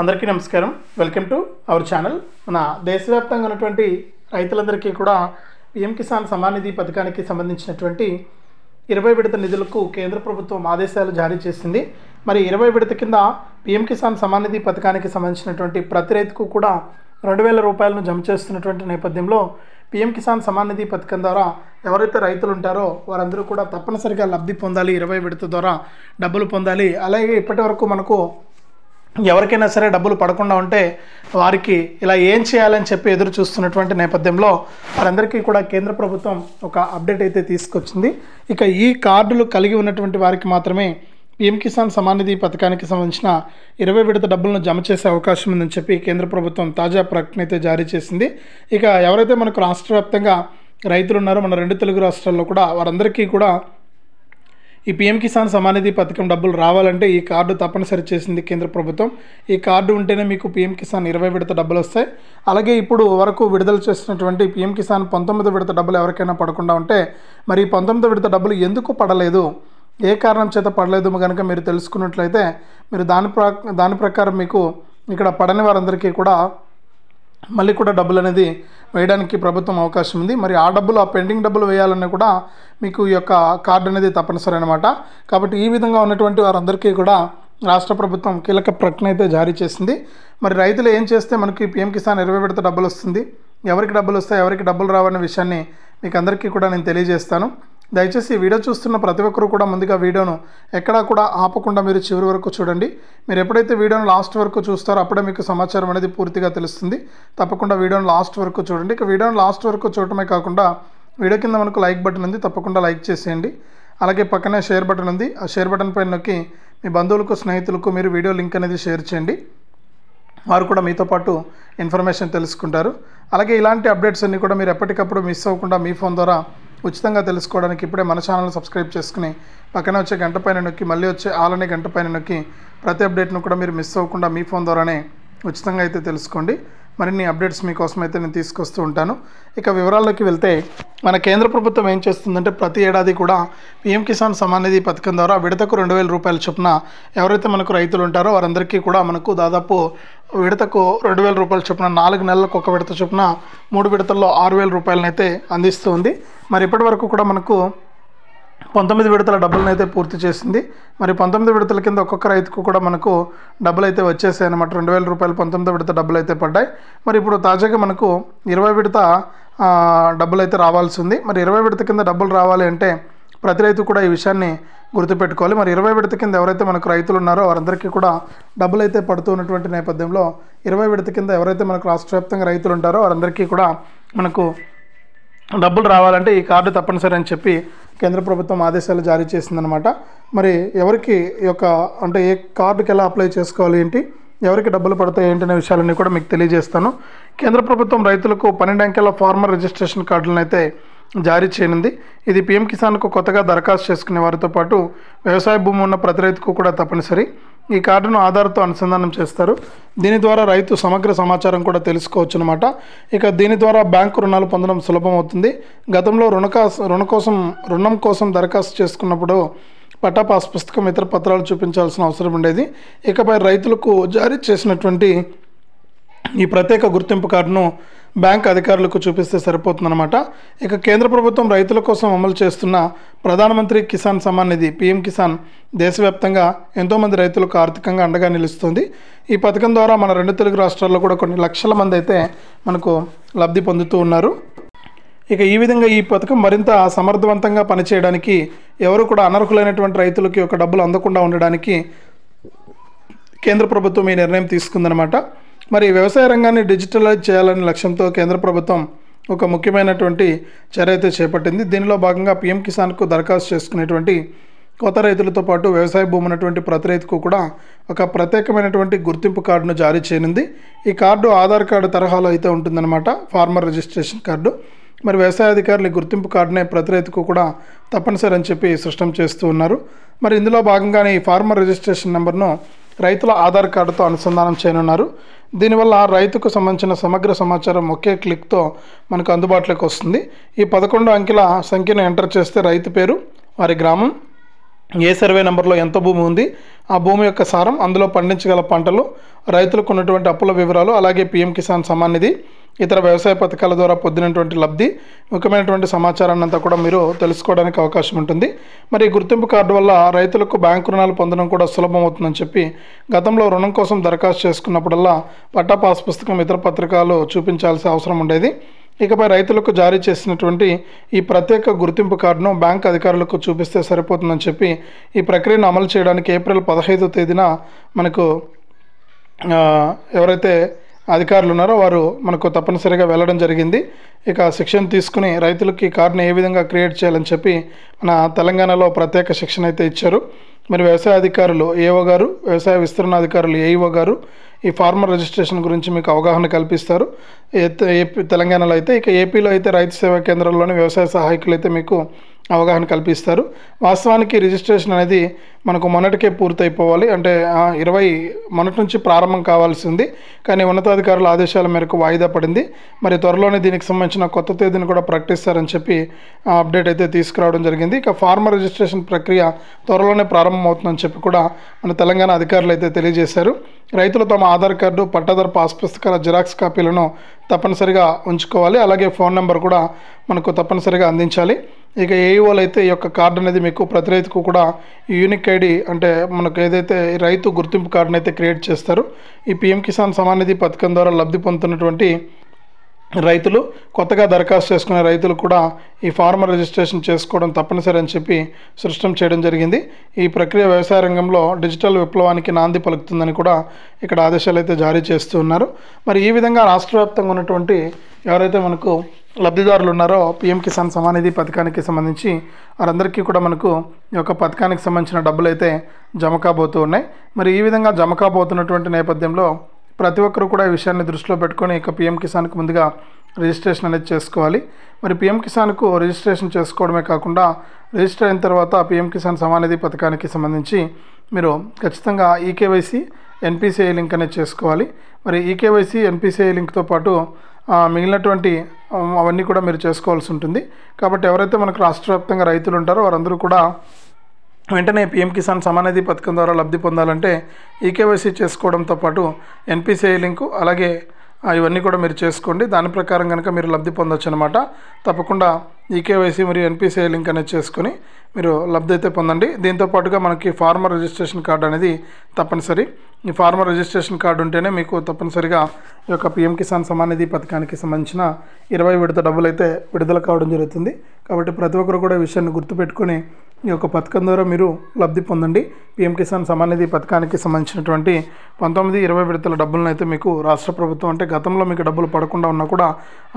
అందరికీ నమస్కారం. Welcome to our channel. మన దేశవ్యాప్తంగా ఉన్నటువంటి రైతులందరికీ కూడా పీఎం కిసాన్ సమ్మాన్ నిధి పథకానికి సంబంధించినటువంటి 20 విడత నిధులకు కేంద్ర ప్రభుత్వం ఆదేశాలు జారీ చేసింది. మరి 20 విడత కింద పీఎం కిసాన్ సమ్మాన్ నిధి పథకానికి సంబంధించినటువంటి ప్రతి రైతుకు కూడా 2,000 రూపాయలను జమ చేస్తున్నటువంటి నేపథ్యంలో పీఎం కిసాన్ సమ్మాన్ నిధి పథకం ద్వారా ఎవరైతే రైతులు ఉంటారో వారందరూ కూడా తప్పనిసరిగా లబ్ధి పొందాలి, 20 విడత ద్వారా డబ్బులు పొందాలి. అలాగే ఇప్పటివరకు మనకు ఎవరికైనా సరే డబ్బులు పడకుండా ఉంటే వారికి ఇలా ఏం చేయాలని చెప్పి ఎదురు చూస్తున్నటువంటి నేపథ్యంలో వారందరికీ కూడా కేంద్ర ప్రభుత్వం ఒక అప్డేట్ అయితే తీసుకొచ్చింది. ఇక ఈ కార్డులు కలిగి ఉన్నటువంటి వారికి మాత్రమే పీఎం కిసాన్ సమ్మాన్ నిధి పథకానికి సంబంధించిన 20 విడత డబ్బులను జమ చేసే అవకాశం ఉందని చెప్పి కేంద్ర ప్రభుత్వం తాజా ప్రకటన అయితే జారీ చేసింది. ఇక ఎవరైతే మనకు రాష్ట్ర వ్యాప్తంగా రైతులు ఉన్నారో మన 2 తెలుగు రాష్ట్రాల్లో కూడా వారందరికీ కూడా ఈ పీఎం కిసాన్ సమ్మాన్ నిధి పథకం డబ్బులు రావాలంటే ఈ కార్డు తప్పనిసరి చేసింది కేంద్ర ప్రభుత్వం. ఈ కార్డు ఉంటేనే మీకు పీఎం కిసాన్ 20 విడత డబ్బులు వస్తాయి. అలాగే ఇప్పుడు వరకు విడుదల చేసినటువంటి పీఎం కిసాన్ 19 విడత డబ్బులు ఎవరికైనా పడకుండా ఉంటే మరి 19 విడత డబ్బులు ఎందుకు పడలేదు, ఏ కారణం చేత పడలేదు కనుక మీరు తెలుసుకున్నట్లయితే మీరు దాని ప్రకారం మీకు ఇక్కడ పడని వారందరికీ కూడా మళ్ళీ కూడా డబ్బులు అనేది వేయడానికి ప్రభుత్వం అవకాశం ఉంది. మరి ఆ పెండింగ్ డబ్బులు వేయాలన్నా కూడా మీకు ఈ యొక్క కార్డు అనేది తప్పనిసరి అనమాట. కాబట్టి ఈ విధంగా ఉన్నటువంటి వారందరికీ కూడా రాష్ట్ర ప్రభుత్వం కీలక ప్రకటన అయితే జారీ చేసింది. మరి రైతులు ఏం చేస్తే మనకి పీఎం కిసాన్ 20 విడత డబ్బులు వస్తుంది, ఎవరికి డబ్బులు వస్తాయి, ఎవరికి డబ్బులు రావనే విషయాన్ని మీకు అందరికీ కూడా నేను తెలియజేస్తాను. దయచేసి ఈ వీడియో చూస్తున్న ప్రతి ఒక్కరు కూడా ముందుగా వీడియోను ఎక్కడా కూడా ఆపకుండా మీరు చివరి వరకు చూడండి. మీరు ఎప్పుడైతే వీడియోను లాస్ట్ వరకు చూస్తారో అప్పుడే మీకు సమాచారం అనేది పూర్తిగా తెలుస్తుంది. తప్పకుండా వీడియోను లాస్ట్ వరకు చూడండి. ఇక వీడియోను లాస్ట్ వరకు చూడటమే కాకుండా వీడియో కింద మనకు లైక్ బటన్ ఉంది, తప్పకుండా లైక్ చేసేయండి. అలాగే పక్కనే షేర్ బటన్ ఉంది, ఆ షేర్ బటన్ పైన నొక్కి మీ బంధువులకు స్నేహితులకు మీరు వీడియో లింక్ అనేది షేర్ చేయండి. వారు కూడా మీతో పాటు ఇన్ఫర్మేషన్ తెలుసుకుంటారు. అలాగే ఇలాంటి అప్డేట్స్ అన్నీ కూడా మీరు ఎప్పటికప్పుడు మిస్ అవ్వకుండా మీ ఫోన్ ద్వారా ఉచితంగా తెలుసుకోవడానికి ఇప్పుడే మన ఛానల్ సబ్స్క్రైబ్ చేసుకుని పక్కనే వచ్చే గంట పైన నొక్కి మళ్ళీ వచ్చే ఆలనే గంట పైన నొక్కి ప్రతి అప్డేట్ను కూడా మీరు మిస్ అవ్వకుండా మీ ఫోన్ ద్వారానే ఉచితంగా అయితే తెలుసుకోండి. మరిన్ని అప్డేట్స్ మీకోసం అయితే నేను తీసుకొస్తూ ఉంటాను. ఇక వివరాల్లోకి వెళ్తే మన కేంద్ర ప్రభుత్వం ఏం చేస్తుందంటే ప్రతి ఏడాది కూడా పీఎం కిసాన్ సమ్మాన్ నిధి పథకం ద్వారా విడతకు 2,000 రూపాయల చొప్పున ఎవరైతే మనకు రైతులు ఉంటారో వారందరికీ కూడా మనకు దాదాపు విడతకు 2,000 రూపాయల చొప్పున 4 నెలలకు ఒక విడత చొప్పున 3 విడతల్లో 6,000 రూపాయలను అయితే అందిస్తుంది. మరి ఇప్పటి వరకు కూడా మనకు 19 విడతల డబ్బులను అయితే పూర్తి చేసింది. మరి 19 విడతల కింద ఒక్కొక్క రైతుకు కూడా మనకు డబ్బులు అయితే వచ్చేసాయి అన్నమాట. 2,000 రూపాయలు 19 విడత డబ్బులు అయితే పడ్డాయి. మరి ఇప్పుడు తాజాగా మనకు 20 విడత డబ్బులు అయితే రావాల్సి ఉంది. మరి 20 విడత కింద డబ్బులు రావాలి అంటే ప్రతి రైతు కూడా ఈ విషయాన్ని గుర్తుపెట్టుకోవాలి. మరి 20 విడత కింద ఎవరైతే మనకు రైతులు ఉన్నారో వారందరికీ కూడా డబ్బులు అయితే పడుతూ ఉన్నటువంటి నేపథ్యంలో 20 విడత కింద ఎవరైతే మనకు రాష్ట్ర వ్యాప్తంగా రైతులు ఉంటారో వారందరికీ కూడా మనకు డబ్బులు రావాలంటే ఈ కార్డు తప్పనిసరి అని చెప్పి కేంద్ర ప్రభుత్వం ఆదేశాలు జారీ చేసిందనమాట. మరి ఎవరికి ఈ యొక్క అంటే ఏ కార్డుకి ఎలా అప్లై చేసుకోవాలి ఏంటి, ఎవరికి డబ్బులు పడతాయి ఏంటనే విషయాలన్నీ కూడా మీకు తెలియజేస్తాను. కేంద్ర ప్రభుత్వం రైతులకు 12 అంకెల ఫార్మర్ రిజిస్ట్రేషన్ కార్డులను అయితే జారీ చేయనుంది. ఇది పీఎం కిసాన్కు కొత్తగా దరఖాస్తు చేసుకునే వారితో పాటు వ్యవసాయ భూమి ఉన్న ప్రతి రైతుకు కూడా తప్పనిసరి. ఈ కార్డును ఆధార్తో అనుసంధానం చేస్తారు. దీని ద్వారా రైతు సమగ్ర సమాచారం కూడా తెలుసుకోవచ్చు అనమాట. ఇక దీని ద్వారా బ్యాంకు రుణాలు పొందడం సులభం అవుతుంది. గతంలో రుణం కోసం దరఖాస్తు చేసుకున్నప్పుడు పట్టా పాస్ పుస్తకం ఇతర పత్రాలు చూపించాల్సిన అవసరం ఉండేది. ఇకపై రైతులకు జారీ చేసినటువంటి ఈ ప్రత్యేక గుర్తింపు కార్డును బ్యాంక్ అధికారులకు చూపిస్తే సరిపోతుందన్నమాట. ఇక కేంద్ర ప్రభుత్వం రైతుల కోసం అమలు చేస్తున్న ప్రధానమంత్రి కిసాన్ సమ్మాన్ నిధి పీఎం కిసాన్ దేశవ్యాప్తంగా ఎంతోమంది రైతులకు ఆర్థికంగా అండగా నిలుస్తుంది. ఈ పథకం ద్వారా మన 2 తెలుగు రాష్ట్రాల్లో కూడా కొన్ని లక్షల మంది అయితే మనకు లబ్ధి పొందుతూ ఉన్నారు. ఇక ఈ విధంగా ఈ పథకం మరింత సమర్థవంతంగా పనిచేయడానికి ఎవరు కూడా అనర్హులైనటువంటి రైతులకి ఒక డబ్బులు అందకుండా ఉండడానికి కేంద్ర ప్రభుత్వం ఈ నిర్ణయం తీసుకుందనమాట. మరి వ్యవసాయ రంగాన్ని డిజిటలైజ్ చేయాలనే లక్ష్యంతో కేంద్ర ప్రభుత్వం ఒక ముఖ్యమైనటువంటి చర్య అయితే చేపట్టింది. దీనిలో భాగంగా పీఎం కిసాన్కు దరఖాస్తు చేసుకునేటువంటి కొత్త రైతులతో పాటు వ్యవసాయ భూమి ఉన్నటువంటి ప్రతి రైతుకు కూడా ఒక ప్రత్యేకమైనటువంటి గుర్తింపు కార్డును జారీ చేయనుంది. ఈ కార్డు ఆధార్ కార్డు తరహాలో అయితే ఉంటుందన్నమాట, ఫార్మర్ రిజిస్ట్రేషన్ కార్డు. మరి వ్యవసాయ అధికారులు గుర్తింపు కార్డునే ప్రతి రైతుకు కూడా తప్పనిసరి అని చెప్పి స్పష్టం చేస్తూ ఉన్నారు. మరి ఇందులో భాగంగానే ఈ ఫార్మర్ రిజిస్ట్రేషన్ నెంబర్ను రైతుల ఆధార్ కార్డుతో అనుసంధానం చేయనున్నారు. దీనివల్ల రైతుకు సంబంధించిన సమగ్ర సమాచారం ఒకే క్లిక్తో మనకు అందుబాటులోకి వస్తుంది. ఈ 11 అంకెల సంఖ్యను ఎంటర్ చేస్తే రైతు పేరు, వారి గ్రామం, ఏ సర్వే నెంబర్లో ఎంత భూమి ఉంది, ఆ భూమి యొక్క సారం, అందులో పండించగల పంటలు, రైతులకు ఉన్నటువంటి అప్పుల వివరాలు, అలాగే పీఎం కిసాన్ సమ్మాన్ నిధి, ఇతర వ్యవసాయ పథకాల ద్వారా పొందినటువంటి లబ్ధి, ముఖ్యమైనటువంటి సమాచారాన్ని అంతా కూడా మీరు తెలుసుకోవడానికి అవకాశం ఉంటుంది. మరి గుర్తింపు కార్డు వల్ల రైతులకు బ్యాంకు రుణాలు పొందడం కూడా సులభం అవుతుందని చెప్పి గతంలో రుణం కోసం దరఖాస్తు చేసుకున్నప్పుడల్లా పట్టా పాస్ పుస్తకం, ఇతర పత్రికలు చూపించాల్సిన అవసరం ఉండేది. ఇకపై రైతులకు జారీ చేసినటువంటి ఈ ప్రత్యేక గుర్తింపు కార్డును బ్యాంక్ అధికారులకు చూపిస్తే సరిపోతుందని చెప్పి ఈ ప్రక్రియను అమలు చేయడానికి ఏప్రిల్ 15వ తేదీన మనకు ఎవరైతే అధికారులు ఉన్నారో వారు మనకు తప్పనిసరిగా వెళ్ళడం జరిగింది. ఇక శిక్షణ తీసుకుని రైతులకి కార్డుని ఏ విధంగా క్రియేట్ చేయాలని చెప్పి మన తెలంగాణలో ప్రత్యేక శిక్షణ అయితే ఇచ్చారు. మరి వ్యవసాయ అధికారులు ఏఓ గారు, వ్యవసాయ విస్తరణ అధికారులు ఏఈఓ గారు ఈ ఫార్మర్ రిజిస్ట్రేషన్ గురించి మీకు అవగాహన కల్పిస్తారు. తెలంగాణలో అయితే, ఇక ఏపీలో అయితే రైతు సేవా కేంద్రాల్లోని వ్యవసాయ సహాయకులు అయితే మీకు అవగాహన కల్పిస్తారు. వాస్తవానికి రిజిస్ట్రేషన్ అనేది మనకు మొన్నటికే పూర్తయిపోవాలి, అంటే 20 మొన్నటి నుంచి ప్రారంభం కావాల్సింది. కానీ ఉన్నతాధికారుల ఆదేశాల మేరకు వాయిదా పడింది. మరి త్వరలోనే దీనికి సంబంధించిన కొత్త తేదీని కూడా ప్రకటిస్తారని చెప్పి అప్డేట్ అయితే తీసుకురావడం జరిగింది. ఇక ఫార్మర్ రిజిస్ట్రేషన్ ప్రక్రియ త్వరలోనే ప్రారంభమవుతుందని చెప్పి కూడా మన తెలంగాణ అధికారులు అయితే తెలియజేశారు. రైతులు తమ ఆధార్ కార్డు, పట్టాదారు పాస్ పుస్తకాల జిరాక్స్ కాపీలను తప్పనిసరిగా ఉంచుకోవాలి. అలాగే ఫోన్ నెంబర్ కూడా మనకు తప్పనిసరిగా అందించాలి. ఇక ఏఈఓలు అయితే ఈ యొక్క కార్డు అనేది మీకు ప్రతి రైతుకు కూడా యూనిక్ ఐడి, అంటే మనకు ఏదైతే రైతు గుర్తింపు కార్డును అయితే క్రియేట్ చేస్తారో ఈ పీఎం కిసాన్ సమ్మాన్ నిధి పథకం ద్వారా లబ్ధి పొందుతున్నటువంటి రైతులు, కొత్తగా దరఖాస్తు చేసుకునే రైతులు కూడా ఈ ఫార్మర్ రిజిస్ట్రేషన్ చేసుకోవడం తప్పనిసరి అని చెప్పి స్పష్టం చేయడం జరిగింది. ఈ ప్రక్రియ వ్యవసాయ రంగంలో డిజిటల్ విప్లవానికి నాంది పలుకుతుందని కూడా ఇక్కడ ఆదేశాలు అయితే జారీ చేస్తూ ఉన్నారు. మరి ఈ విధంగా రాష్ట్ర వ్యాప్తంగా ఉన్నటువంటి ఎవరైతే మనకు లబ్ధిదారులు ఉన్నారో పీఎం కిసాన్ సమ్మాన్ నిధి పథకానికి సంబంధించి వారందరికీ కూడా మనకు ఈ యొక్క పథకానికి సంబంధించిన డబ్బులు అయితే జమ కాబోతూ ఉన్నాయి. మరి ఈ విధంగా జమ కాబోతున్నటువంటి నేపథ్యంలో ప్రతి ఒక్కరు కూడా ఈ విషయాన్ని దృష్టిలో పెట్టుకొని ఇక పీఎం కిసాన్కు ముందుగా రిజిస్ట్రేషన్ అనేది చేసుకోవాలి. మరి పీఎం కిసాన్కు రిజిస్ట్రేషన్ చేసుకోవడమే కాకుండా రిజిస్టర్ అయిన తర్వాత పీఎం కిసాన్ సమ్మాన్ నిధి పథకానికి సంబంధించి మీరు ఖచ్చితంగా ఈకేవైసీ, ఎన్పిసిఐ లింక్ అనేది చేసుకోవాలి. మరి ఈకేవైసీ, ఎన్పిసిఐ లింక్తో పాటు మిగిలినటువంటి అవన్నీ కూడా మీరు చేసుకోవాల్సి ఉంటుంది. కాబట్టి ఎవరైతే మనకు రాష్ట్ర వ్యాప్తంగా రైతులు ఉంటారో వారందరూ కూడా వెంటనే పీఎం కిసాన్ సమ్మాన్ నిధి పథకం ద్వారా లబ్ధి పొందాలంటే ఈకేవైసీ చేసుకోవడంతో పాటు ఎన్పిసిఐ లింకు, అలాగే ఇవన్నీ కూడా మీరు చేసుకోండి. దాని ప్రకారం కనుక మీరు లబ్ధి పొందొచ్చు అనమాట. తప్పకుండా ఈకేవైసీ మరియు ఎన్పిసిఐ లింక్ అనేది చేసుకొని మీరు లబ్ధి అయితే పొందండి. దీంతో పాటుగా మనకి ఫార్మర్ రిజిస్ట్రేషన్ కార్డు అనేది తప్పనిసరి. ఈ ఫార్మర్ రిజిస్ట్రేషన్ కార్డు ఉంటేనే మీకు తప్పనిసరిగా ఈ యొక్క పీఎం కిసాన్ సమ్మాన్ నిధి పథకానికి సంబంధించిన 20 విడత డబ్బులు అయితే విడుదల కావడం జరుగుతుంది. కాబట్టి ప్రతి ఒక్కరు కూడా ఈ విషయాన్ని గుర్తుపెట్టుకొని ఈ యొక్క పథకం ద్వారా మీరు లబ్ధి పొందండి. పీఎం కిసాన్ సమ్మాన్ నిధి పథకానికి సంబంధించినటువంటి 19, 20 విడతల డబ్బులను అయితే మీకు రాష్ట్ర ప్రభుత్వం, అంటే గతంలో మీకు డబ్బులు పడకుండా ఉన్నా కూడా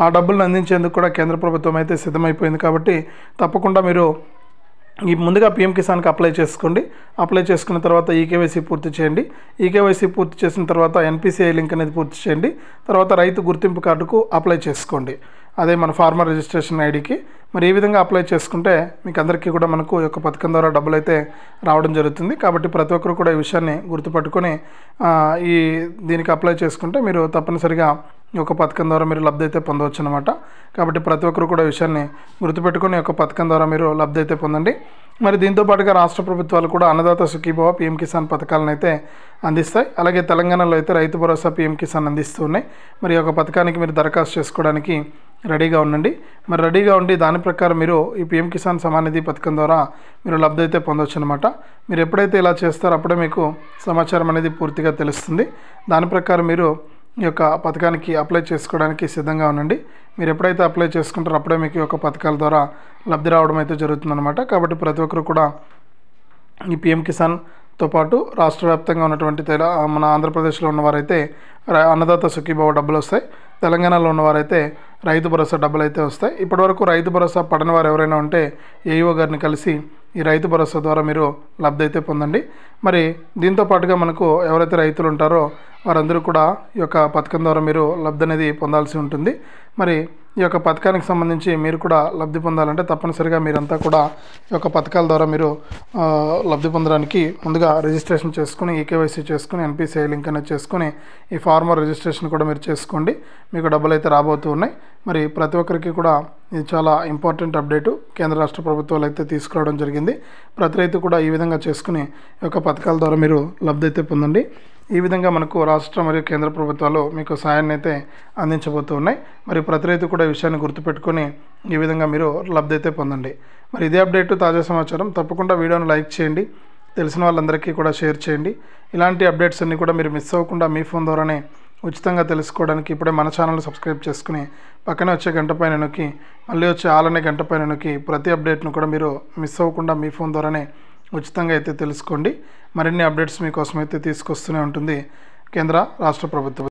ఆ డబ్బులను అందించేందుకు కూడా కేంద్ర ప్రభుత్వం అయితే సిద్ధమైపోయింది. కాబట్టి తప్పకుండా మీరు ఈ ముందుగా పీఎం కిసాన్కి అప్లై చేసుకోండి. అప్లై చేసుకున్న తర్వాత ఈకేవైసీ పూర్తి చేయండి. ఈకేవైసీ పూర్తి చేసిన తర్వాత ఎన్పిసిఐ లింక్ అనేది పూర్తి చేయండి. తర్వాత రైతు గుర్తింపు కార్డుకు అప్లై చేసుకోండి, అదే మన ఫార్మర్ రిజిస్ట్రేషన్ ఐడికి. మరి ఈ విధంగా అప్లై చేసుకుంటే మీకు అందరికీ కూడా మనకు ఈ యొక్క పథకం ద్వారా డబ్బులు అయితే రావడం జరుగుతుంది. కాబట్టి ప్రతి ఒక్కరు కూడా ఈ విషయాన్ని గుర్తుపట్టుకొని దీనికి అప్లై చేసుకుంటే మీరు తప్పనిసరిగా ఈ యొక్క పథకం ద్వారా మీరు లబ్ధి అయితే పొందవచ్చు అనమాట. కాబట్టి ప్రతి ఒక్కరు కూడా ఈ విషయాన్ని గుర్తుపెట్టుకొని ఈ యొక్క పథకం ద్వారా మీరు లబ్ధి అయితే పొందండి. మరి దీంతో పాటుగా రాష్ట్ర ప్రభుత్వాలు కూడా అన్నదాత సుఖీభవ, పీఎం కిసాన్ పథకాలను అయితే అందిస్తాయి. అలాగే తెలంగాణలో అయితే రైతు భరోసా, పీఎం కిసాన్ అందిస్తూ ఉన్నాయి. మరి ఈ యొక్క పథకానికి మీరు దరఖాస్తు చేసుకోవడానికి రెడీగా ఉండండి. మరి రెడీగా ఉండి దాని ప్రకారం మీరు ఈ పీఎం కిసాన్ సమ్మాన్ నిధి పథకం ద్వారా మీరు లబ్ధి అయితే పొందవచ్చు అనమాట. మీరు ఎప్పుడైతే ఇలా చేస్తారో అప్పుడే మీకు సమాచారం అనేది పూర్తిగా తెలుస్తుంది. దాని ప్రకారం మీరు ఈ యొక్క పథకానికి అప్లై చేసుకోవడానికి సిద్ధంగా ఉండండి. మీరు ఎప్పుడైతే అప్లై చేసుకుంటారో అప్పుడే మీకు ఈ యొక్క పథకాల ద్వారా లబ్ధి రావడం అయితే జరుగుతుందన్నమాట. కాబట్టి ప్రతి ఒక్కరు కూడా ఈ పీఎం కిసాన్తో పాటు రాష్ట్ర వ్యాప్తంగా ఉన్నటువంటి మన ఆంధ్రప్రదేశ్లో ఉన్నవారైతే అన్నదాత సుఖీభవ డబ్బులు వస్తాయి. తెలంగాణలో ఉన్నవారైతే రైతు భరోసా డబ్బులు అయితే వస్తాయి. ఇప్పటివరకు రైతు భరోసా పడని వారు ఎవరైనా ఉంటే ఏఈఓ గారిని కలిసి ఈ రైతు భరోసా ద్వారా మీరు లబ్ధి అయితే పొందండి. మరి దీంతో పాటుగా మనకు ఎవరైతే రైతులు ఉంటారో వారందరూ కూడా ఈ యొక్క పథకం ద్వారా మీరు లబ్ధి అనేది పొందాల్సి ఉంటుంది. మరి ఈ యొక్క పథకానికి సంబంధించి మీరు కూడా లబ్ధి పొందాలంటే తప్పనిసరిగా మీరంతా కూడా ఈ యొక్క పథకాల ద్వారా మీరు లబ్ధి పొందడానికి ముందుగా రిజిస్ట్రేషన్ చేసుకుని, ఈకేవైసీ చేసుకుని, ఎన్పిసిఐ లింక్ అనేది చేసుకుని ఈ ఫార్మర్ రిజిస్ట్రేషన్ కూడా మీరు చేసుకోండి. మీకు డబ్బులు అయితే రాబోతూ ఉన్నాయి. మరి ప్రతి ఒక్కరికి కూడా ఇది చాలా ఇంపార్టెంట్ అప్డేటు కేంద్ర రాష్ట్ర ప్రభుత్వాలు అయితే తీసుకురావడం జరిగింది. ప్రతి రైతు కూడా ఈ విధంగా చేసుకుని ఈ యొక్క పథకాల ద్వారా మీరు లబ్ధి అయితే పొందండి. ఈ విధంగా మనకు రాష్ట్ర మరియు కేంద్ర ప్రభుత్వాలు మీకు సహాయాన్ని అయితే అందించబోతూ ఉన్నాయి. మరి ప్రతి రైతు కూడా ఈ విషయాన్ని గుర్తుపెట్టుకొని ఈ విధంగా మీరు లబ్ధి అయితే పొందండి. మరి ఇదే అప్డేట్ తాజా సమాచారం. తప్పకుండా వీడియోను లైక్ చేయండి, తెలిసిన వాళ్ళందరికీ కూడా షేర్ చేయండి. ఇలాంటి అప్డేట్స్ అన్నీ కూడా మీరు మిస్ అవ్వకుండా మీ ఫోన్ ద్వారానే ఉచితంగా తెలుసుకోవడానికి ఇప్పుడే మన ఛానల్ సబ్స్క్రైబ్ చేసుకుని పక్కనే వచ్చే గంట పైన నొక్కి మళ్ళీ వచ్చే ఆలనే గంట పైన నొక్కి ప్రతి అప్డేట్ను కూడా మీరు మిస్ అవ్వకుండా మీ ఫోన్ ద్వారానే ఉచితంగా అయితే తెలుసుకోండి. మరిన్ని అప్డేట్స్ మీకోసం అయితే తీసుకొస్తూనే ఉంటుంది కేంద్ర రాష్ట్ర ప్రభుత్వం.